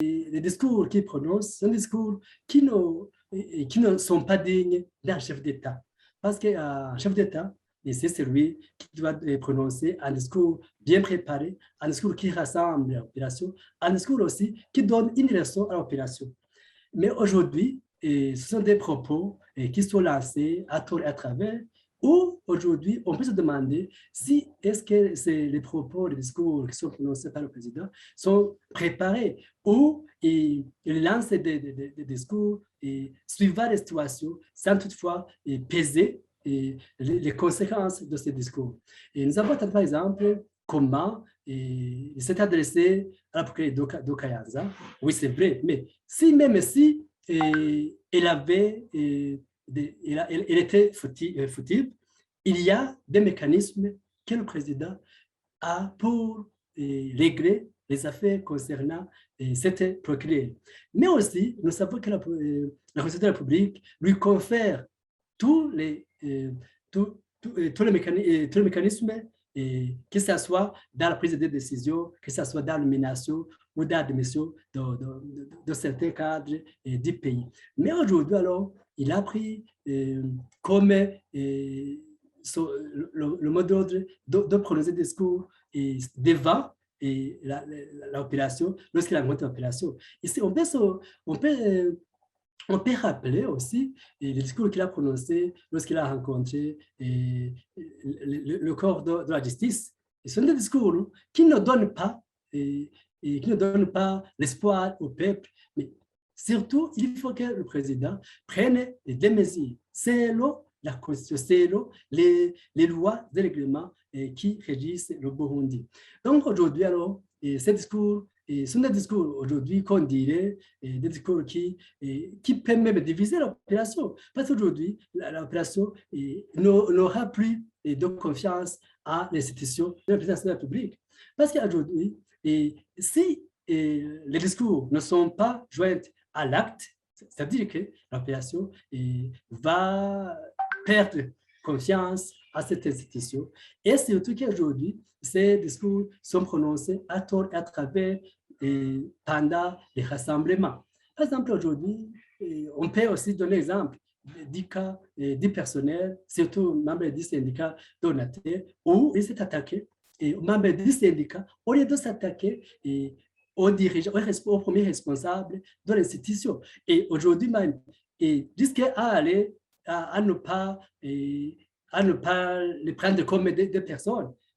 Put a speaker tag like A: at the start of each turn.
A: les discours qu'ils prononcent sont des discours qui ne sont pas dignes d'un chef d'État. Parce qu'un chef d'État, c'est celui qui doit prononcer un discours bien préparé, un discours qui rassemble l'opération, un discours aussi qui donne une leçon à l'opération. Mais aujourd'hui, ce sont des propos qui sont lancés à tour et à travers, où aujourd'hui, on peut se demander si est-ce que les propos, les discours qui sont prononcés par le président sont préparés ou il lance des discours suivant les situations sans toutefois peser les conséquences de ces discours. Et nous avons par exemple comment il s'est adressé à la procureure d'Okayanza. Oui, c'est vrai, mais même si elle avait, elle était fautive, il y a des mécanismes que le président a pour régler les affaires concernant cette procureure. Mais aussi, nous savons que la Constitution de la République lui confère tous les, tous les mécanismes, que ce soit dans la prise de décision, que ce soit dans la nomination ou dans l'admission de certains cadres du pays. Mais aujourd'hui, alors, il a pris comme le mot d'ordre de prononcer des discours devant l'opération, lorsqu'il a monté l'opération. Ici, on peut on peut rappeler aussi les discours qu'il a prononcés lorsqu'il a rencontré le corps de la justice. Ce sont des discours qui ne donnent pas, qui ne donnent pas l'espoir au peuple, mais surtout, il faut que le président prenne des mesures selon la Constitution, selon les lois et règlements qui régissent le Burundi. Donc aujourd'hui, alors, ces discours sont des discours aujourd'hui qu'on dirait des discours qui peuvent même diviser l'opération. Parce qu'aujourd'hui, l'opération n'aura plus de confiance à l'institution de la présidence de la République. Parce qu'aujourd'hui, si les discours ne sont pas joints à l'acte, c'est-à-dire que l'opération va perdre confiance à cette institution. Et surtout qu'aujourd'hui, ces discours sont prononcés à tort et à travers pendant les rassemblements. Par exemple, aujourd'hui, on peut aussi donner l'exemple du cas du personnel, surtout membres du syndicat donateur, où ils s'est attaqué aux membres du syndicat, au lieu de s'attaquer aux dirigeants, aux premiers responsables de l'institution. Et aujourd'hui même, jusqu'à aller à ne pas les prendre comme des personnes.